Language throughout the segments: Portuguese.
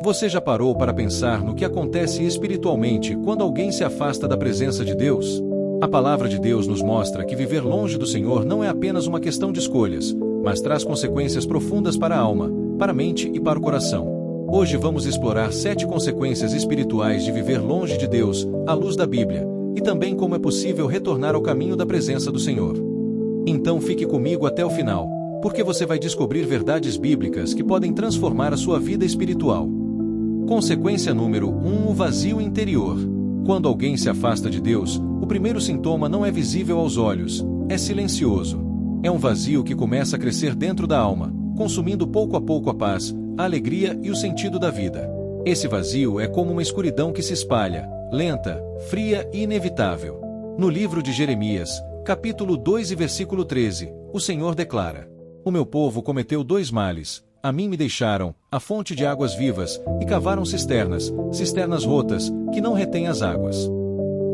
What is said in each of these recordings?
Você já parou para pensar no que acontece espiritualmente quando alguém se afasta da presença de Deus? A palavra de Deus nos mostra que viver longe do Senhor não é apenas uma questão de escolhas, mas traz consequências profundas para a alma, para a mente e para o coração. Hoje vamos explorar 7 consequências espirituais de viver longe de Deus, à luz da Bíblia, e também como é possível retornar ao caminho da presença do Senhor. Então fique comigo até o final, porque você vai descobrir verdades bíblicas que podem transformar a sua vida espiritual. Consequência número 1: o vazio interior. Quando alguém se afasta de Deus, o primeiro sintoma não é visível aos olhos, é silencioso. É um vazio que começa a crescer dentro da alma, consumindo pouco a pouco a paz, a alegria e o sentido da vida. Esse vazio é como uma escuridão que se espalha, lenta, fria e inevitável. No livro de Jeremias, capítulo 2 e versículo 13, o Senhor declara: "O meu povo cometeu 2 males. A mim me deixaram a fonte de águas vivas e cavaram cisternas rotas, que não retêm as águas."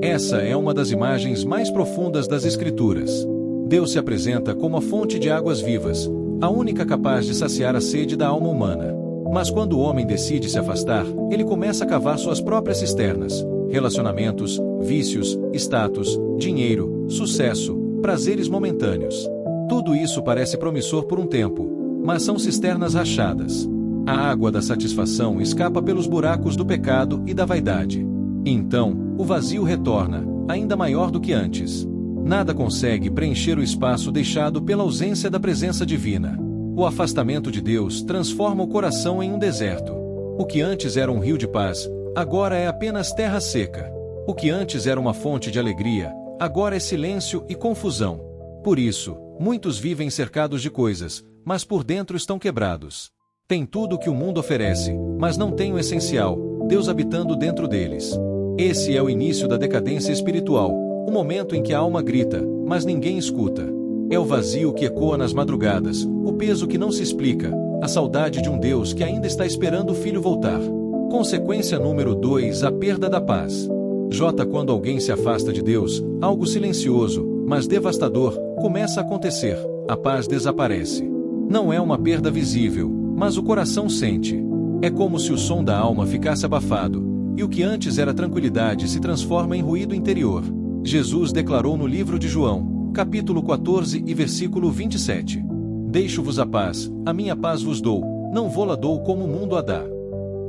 Essa é uma das imagens mais profundas das Escrituras. Deus se apresenta como a fonte de águas vivas, a única capaz de saciar a sede da alma humana. Mas quando o homem decide se afastar, ele começa a cavar suas próprias cisternas: relacionamentos, vícios, status, dinheiro, sucesso, prazeres momentâneos. Tudo isso parece promissor por um tempo, mas são cisternas rachadas. A água da satisfação escapa pelos buracos do pecado e da vaidade. E então, o vazio retorna, ainda maior do que antes. Nada consegue preencher o espaço deixado pela ausência da presença divina. O afastamento de Deus transforma o coração em um deserto. O que antes era um rio de paz, agora é apenas terra seca. O que antes era uma fonte de alegria, agora é silêncio e confusão. Por isso, muitos vivem cercados de coisas, mas por dentro estão quebrados. Tem tudo o que o mundo oferece, mas não tem o essencial, Deus habitando dentro deles. Esse é o início da decadência espiritual, o momento em que a alma grita, mas ninguém escuta. É o vazio que ecoa nas madrugadas, o peso que não se explica, a saudade de um Deus que ainda está esperando o filho voltar. Consequência número 2: a perda da paz. Quando alguém se afasta de Deus, algo silencioso, mas devastador, começa a acontecer: a paz desaparece. Não é uma perda visível, mas o coração sente. É como se o som da alma ficasse abafado, e o que antes era tranquilidade se transforma em ruído interior. Jesus declarou no livro de João, capítulo 14 e versículo 27: "Deixo-vos a paz, a minha paz vos dou, não vô-la dou como o mundo a dá."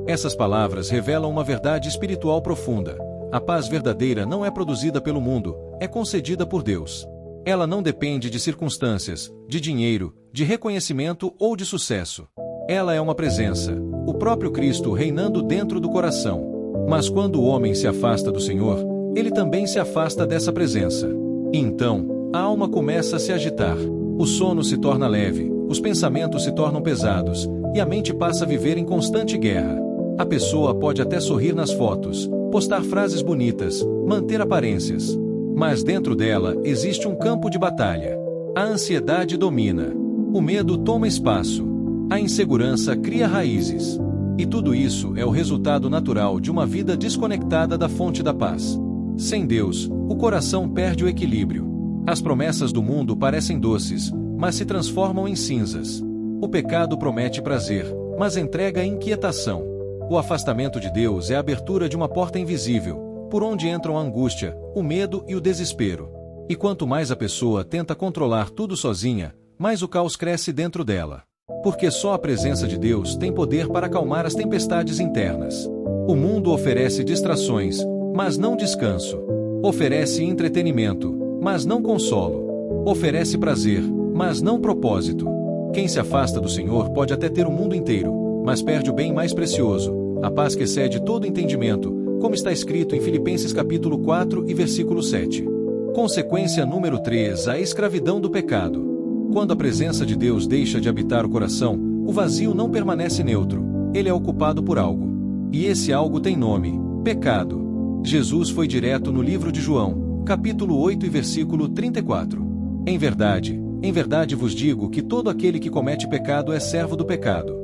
Essas palavras revelam uma verdade espiritual profunda. A paz verdadeira não é produzida pelo mundo, é concedida por Deus. Ela não depende de circunstâncias, de dinheiro, de reconhecimento ou de sucesso. Ela é uma presença, o próprio Cristo reinando dentro do coração. Mas quando o homem se afasta do Senhor, ele também se afasta dessa presença. E então, a alma começa a se agitar. O sono se torna leve, os pensamentos se tornam pesados, e a mente passa a viver em constante guerra. A pessoa pode até sorrir nas fotos, postar frases bonitas, manter aparências. Mas dentro dela existe um campo de batalha. A ansiedade domina. O medo toma espaço. A insegurança cria raízes. E tudo isso é o resultado natural de uma vida desconectada da fonte da paz. Sem Deus, o coração perde o equilíbrio. As promessas do mundo parecem doces, mas se transformam em cinzas. O pecado promete prazer, mas entrega inquietação. O afastamento de Deus é a abertura de uma porta invisível, por onde entram a angústia, o medo e o desespero. E quanto mais a pessoa tenta controlar tudo sozinha, mais o caos cresce dentro dela. Porque só a presença de Deus tem poder para acalmar as tempestades internas. O mundo oferece distrações, mas não descanso. Oferece entretenimento, mas não consolo. Oferece prazer, mas não propósito. Quem se afasta do Senhor pode até ter o mundo inteiro, mas perde o bem mais precioso, a paz que excede todo entendimento, como está escrito em Filipenses capítulo 4 e versículo 7. Consequência número 3: a escravidão do pecado. Quando a presença de Deus deixa de habitar o coração, o vazio não permanece neutro, ele é ocupado por algo. E esse algo tem nome: pecado. Jesus foi direto no livro de João, capítulo 8 e versículo 34. Em verdade vos digo que todo aquele que comete pecado é servo do pecado.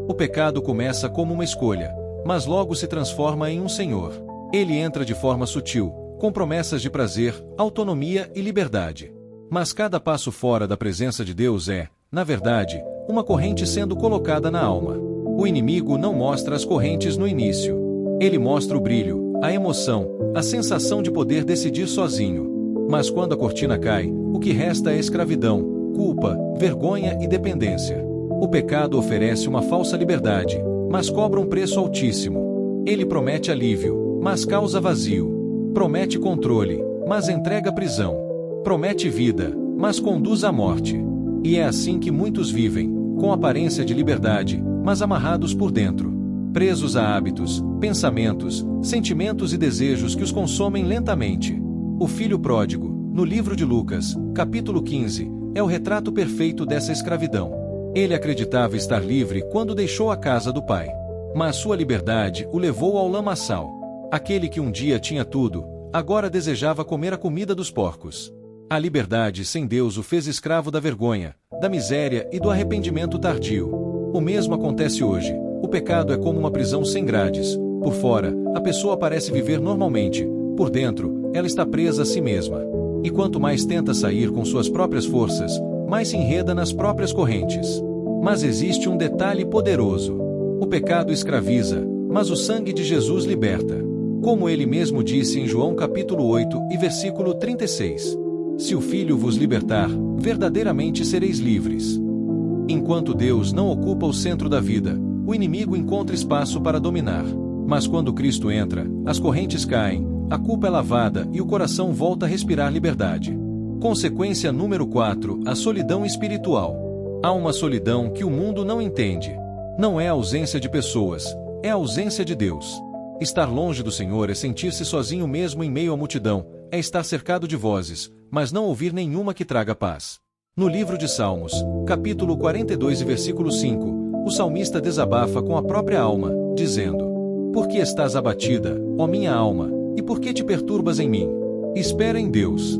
O pecado começa como uma escolha, mas logo se transforma em um senhor. Ele entra de forma sutil, com promessas de prazer, autonomia e liberdade. Mas cada passo fora da presença de Deus é, na verdade, uma corrente sendo colocada na alma. O inimigo não mostra as correntes no início. Ele mostra o brilho, a emoção, a sensação de poder decidir sozinho. Mas quando a cortina cai, o que resta é escravidão, culpa, vergonha e dependência. O pecado oferece uma falsa liberdade, mas cobra um preço altíssimo. Ele promete alívio, mas causa vazio. Promete controle, mas entrega prisão. Promete vida, mas conduz à morte. E é assim que muitos vivem, com aparência de liberdade, mas amarrados por dentro. Presos a hábitos, pensamentos, sentimentos e desejos que os consomem lentamente. O filho pródigo, no livro de Lucas, capítulo 15, é o retrato perfeito dessa escravidão. Ele acreditava estar livre quando deixou a casa do pai. Mas sua liberdade o levou ao lamaçal. Aquele que um dia tinha tudo, agora desejava comer a comida dos porcos. A liberdade sem Deus o fez escravo da vergonha, da miséria e do arrependimento tardio. O mesmo acontece hoje. O pecado é como uma prisão sem grades. Por fora, a pessoa parece viver normalmente. Por dentro, ela está presa a si mesma. E quanto mais tenta sair com suas próprias forças, mais se enreda nas próprias correntes. Mas existe um detalhe poderoso. O pecado escraviza, mas o sangue de Jesus liberta. Como ele mesmo disse em João capítulo 8 e versículo 36. Se o Filho vos libertar, verdadeiramente sereis livres. Enquanto Deus não ocupa o centro da vida, o inimigo encontra espaço para dominar. Mas quando Cristo entra, as correntes caem, a culpa é lavada e o coração volta a respirar liberdade. Consequência número 4, a solidão espiritual. Há uma solidão que o mundo não entende. Não é a ausência de pessoas, é a ausência de Deus. Estar longe do Senhor é sentir-se sozinho mesmo em meio à multidão, é estar cercado de vozes, mas não ouvir nenhuma que traga paz. No livro de Salmos, capítulo 42 e versículo 5, o salmista desabafa com a própria alma, dizendo: Por que estás abatida, ó minha alma, e por que te perturbas em mim? Espera em Deus.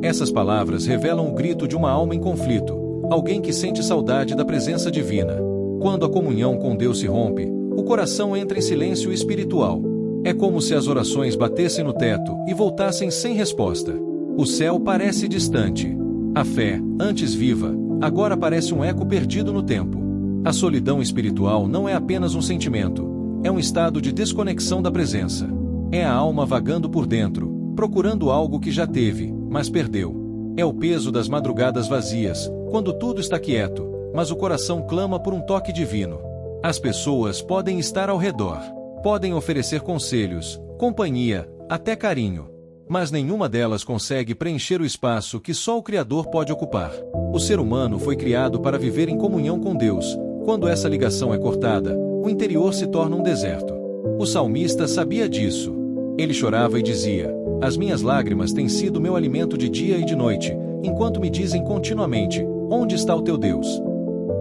Essas palavras revelam o grito de uma alma em conflito, alguém que sente saudade da presença divina. Quando a comunhão com Deus se rompe, o coração entra em silêncio espiritual. É como se as orações batessem no teto e voltassem sem resposta. O céu parece distante. A fé, antes viva, agora parece um eco perdido no tempo. A solidão espiritual não é apenas um sentimento, é um estado de desconexão da presença. É a alma vagando por dentro, procurando algo que já teve, mas perdeu. É o peso das madrugadas vazias, quando tudo está quieto, mas o coração clama por um toque divino. As pessoas podem estar ao redor, podem oferecer conselhos, companhia, até carinho. Mas nenhuma delas consegue preencher o espaço que só o Criador pode ocupar. O ser humano foi criado para viver em comunhão com Deus. Quando essa ligação é cortada, o interior se torna um deserto. O salmista sabia disso. Ele chorava e dizia: As minhas lágrimas têm sido meu alimento de dia e de noite, enquanto me dizem continuamente: Onde está o teu Deus?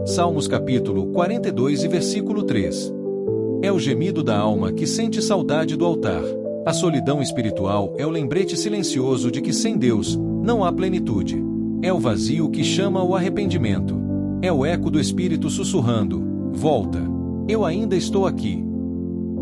Salmos capítulo 42 e versículo 3. É o gemido da alma que sente saudade do altar. A solidão espiritual é o lembrete silencioso de que sem Deus não há plenitude. É o vazio que chama o arrependimento. É o eco do Espírito sussurrando: Volta, eu ainda estou aqui.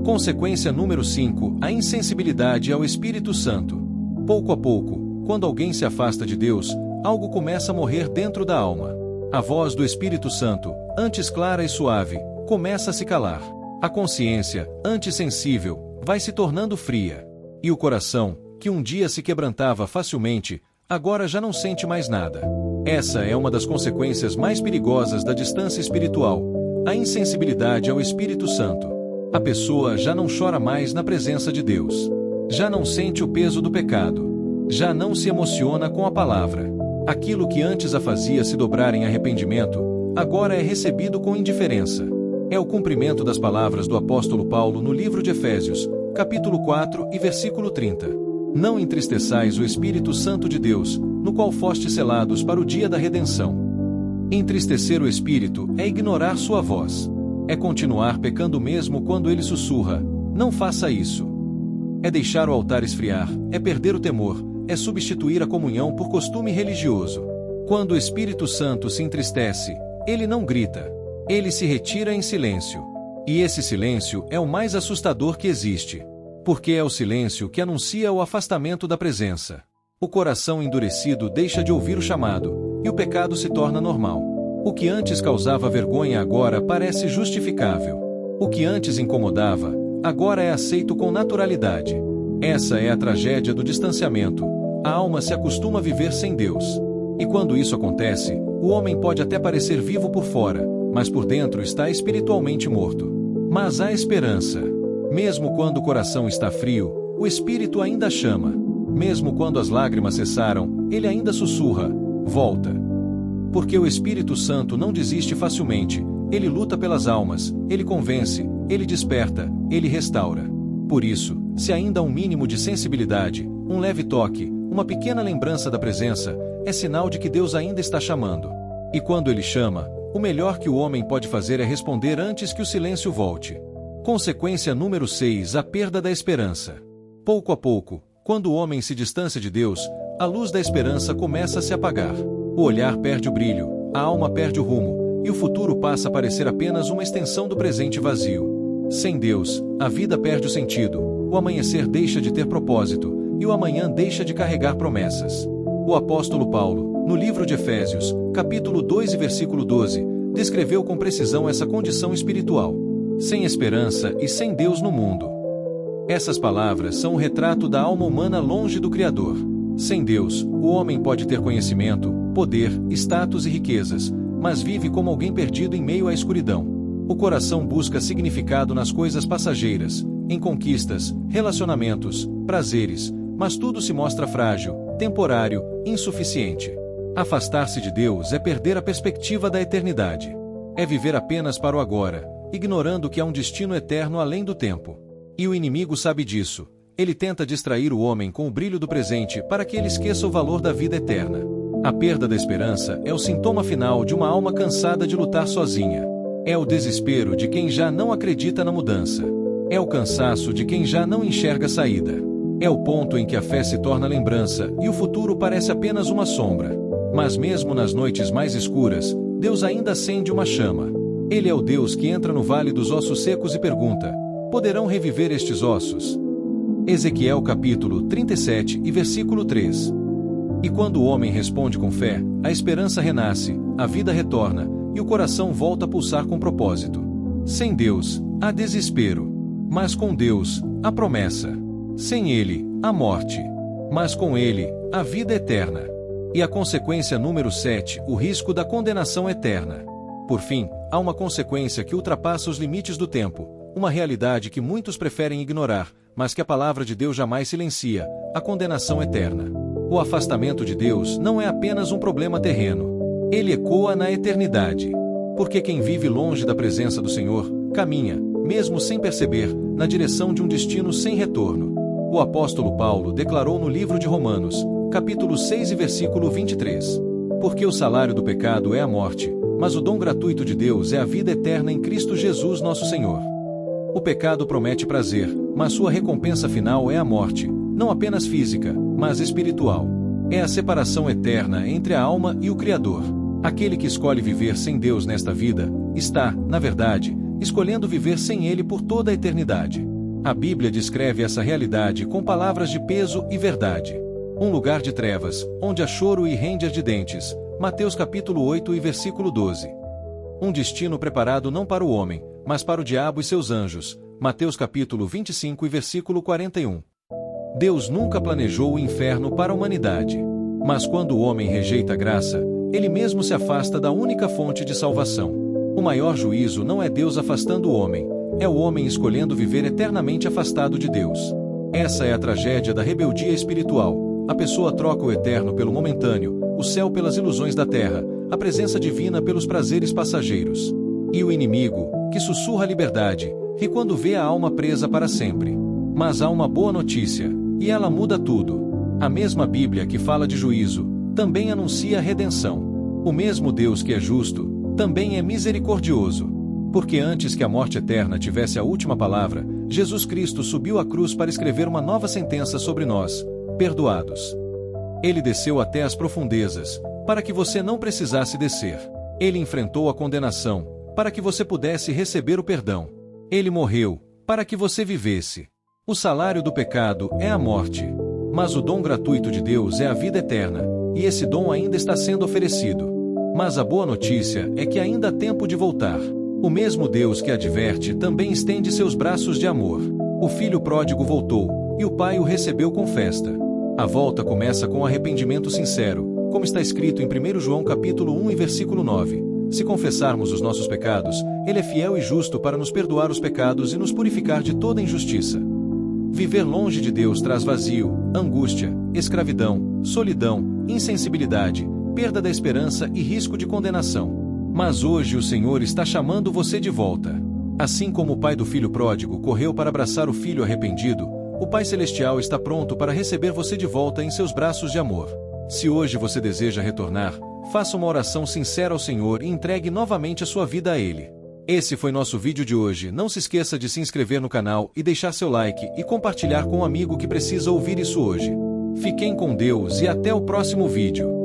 Consequência número 5, a insensibilidade ao Espírito Santo. Pouco a pouco, quando alguém se afasta de Deus, algo começa a morrer dentro da alma. A voz do Espírito Santo, antes clara e suave, começa a se calar. A consciência, antes sensível, vai se tornando fria. E o coração, que um dia se quebrantava facilmente, agora já não sente mais nada. Essa é uma das consequências mais perigosas da distância espiritual, a insensibilidade ao Espírito Santo. A pessoa já não chora mais na presença de Deus. Já não sente o peso do pecado. Já não se emociona com a palavra. Aquilo que antes a fazia se dobrar em arrependimento, agora é recebido com indiferença. É o cumprimento das palavras do apóstolo Paulo no livro de Efésios, capítulo 4 e versículo 30. Não entristeçais o Espírito Santo de Deus, no qual fostes selados para o dia da redenção. Entristecer o Espírito é ignorar sua voz. É continuar pecando mesmo quando ele sussurra: não faça isso. É deixar o altar esfriar, é perder o temor, é substituir a comunhão por costume religioso. Quando o Espírito Santo se entristece, ele não grita. Ele se retira em silêncio. E esse silêncio é o mais assustador que existe. Porque é o silêncio que anuncia o afastamento da presença. O coração endurecido deixa de ouvir o chamado, e o pecado se torna normal. O que antes causava vergonha agora parece justificável. O que antes incomodava, agora é aceito com naturalidade. Essa é a tragédia do distanciamento. A alma se acostuma a viver sem Deus. E quando isso acontece, o homem pode até parecer vivo por fora, mas por dentro está espiritualmente morto. Mas há esperança. Mesmo quando o coração está frio, o espírito ainda chama. Mesmo quando as lágrimas cessaram, ele ainda sussurra: volta. Porque o Espírito Santo não desiste facilmente, ele luta pelas almas, ele convence, ele desperta, ele restaura. Por isso, se ainda há um mínimo de sensibilidade, um leve toque, uma pequena lembrança da presença, é sinal de que Deus ainda está chamando. E quando ele chama, o melhor que o homem pode fazer é responder antes que o silêncio volte. Consequência número 6: a perda da esperança. Pouco a pouco, quando o homem se distancia de Deus, a luz da esperança começa a se apagar. O olhar perde o brilho, a alma perde o rumo, e o futuro passa a parecer apenas uma extensão do presente vazio. Sem Deus, a vida perde o sentido, o amanhecer deixa de ter propósito, e o amanhã deixa de carregar promessas. O apóstolo Paulo, no livro de Efésios, capítulo 2 e versículo 12, descreveu com precisão essa condição espiritual. Sem esperança e sem Deus no mundo. Essas palavras são um retrato da alma humana longe do Criador. Sem Deus, o homem pode ter conhecimento, poder, status e riquezas, mas vive como alguém perdido em meio à escuridão. O coração busca significado nas coisas passageiras, em conquistas, relacionamentos, prazeres, mas tudo se mostra frágil, temporário, insuficiente. Afastar-se de Deus é perder a perspectiva da eternidade. É viver apenas para o agora, ignorando que há um destino eterno além do tempo. E o inimigo sabe disso. Ele tenta distrair o homem com o brilho do presente para que ele esqueça o valor da vida eterna. A perda da esperança é o sintoma final de uma alma cansada de lutar sozinha. É o desespero de quem já não acredita na mudança. É o cansaço de quem já não enxerga saída. É o ponto em que a fé se torna lembrança e o futuro parece apenas uma sombra. Mas mesmo nas noites mais escuras, Deus ainda acende uma chama. Ele é o Deus que entra no vale dos ossos secos e pergunta: poderão reviver estes ossos? Ezequiel capítulo 37 e versículo 3. E quando o homem responde com fé, a esperança renasce, a vida retorna, e o coração volta a pulsar com propósito. Sem Deus, há desespero. Mas com Deus, há promessa. Sem Ele, há morte. Mas com Ele, há vida eterna. E a consequência número 7, o risco da condenação eterna. Por fim, há uma consequência que ultrapassa os limites do tempo, uma realidade que muitos preferem ignorar, mas que a palavra de Deus jamais silencia: a condenação eterna. O afastamento de Deus não é apenas um problema terreno. Ele ecoa na eternidade. Porque quem vive longe da presença do Senhor, caminha, mesmo sem perceber, na direção de um destino sem retorno. O apóstolo Paulo declarou no livro de Romanos, capítulo 6 e versículo 23. Porque o salário do pecado é a morte, mas o dom gratuito de Deus é a vida eterna em Cristo Jesus nosso Senhor. O pecado promete prazer, mas sua recompensa final é a morte, não apenas física, mas espiritual. É a separação eterna entre a alma e o Criador. Aquele que escolhe viver sem Deus nesta vida, está, na verdade, escolhendo viver sem Ele por toda a eternidade. A Bíblia descreve essa realidade com palavras de peso e verdade. Um lugar de trevas, onde há choro e ranger de dentes. Mateus capítulo 8 e versículo 12. Um destino preparado não para o homem, mas para o diabo e seus anjos. Mateus capítulo 25 e versículo 41. Deus nunca planejou o inferno para a humanidade. Mas quando o homem rejeita a graça, ele mesmo se afasta da única fonte de salvação. O maior juízo não é Deus afastando o homem, é o homem escolhendo viver eternamente afastado de Deus. Essa é a tragédia da rebeldia espiritual. A pessoa troca o eterno pelo momentâneo, o céu pelas ilusões da terra, a presença divina pelos prazeres passageiros. E o inimigo, que sussurra a liberdade, ri quando vê a alma presa para sempre. Mas há uma boa notícia, e ela muda tudo. A mesma Bíblia que fala de juízo, também anuncia a redenção. O mesmo Deus que é justo, também é misericordioso. Porque antes que a morte eterna tivesse a última palavra, Jesus Cristo subiu à cruz para escrever uma nova sentença sobre nós: perdoados. Ele desceu até as profundezas, para que você não precisasse descer. Ele enfrentou a condenação, para que você pudesse receber o perdão. Ele morreu, para que você vivesse. O salário do pecado é a morte. Mas o dom gratuito de Deus é a vida eterna, e esse dom ainda está sendo oferecido. Mas a boa notícia é que ainda há tempo de voltar. O mesmo Deus que adverte também estende seus braços de amor. O filho pródigo voltou, e o pai o recebeu com festa. A volta começa com arrependimento sincero, como está escrito em 1 João capítulo 1 e versículo 9. Se confessarmos os nossos pecados, Ele é fiel e justo para nos perdoar os pecados e nos purificar de toda injustiça. Viver longe de Deus traz vazio, angústia, escravidão, solidão, insensibilidade, perda da esperança e risco de condenação. Mas hoje o Senhor está chamando você de volta. Assim como o pai do filho pródigo correu para abraçar o filho arrependido, o Pai Celestial está pronto para receber você de volta em seus braços de amor. Se hoje você deseja retornar, faça uma oração sincera ao Senhor e entregue novamente a sua vida a Ele. Esse foi nosso vídeo de hoje. Não se esqueça de se inscrever no canal e deixar seu like e compartilhar com um amigo que precisa ouvir isso hoje. Fiquem com Deus e até o próximo vídeo.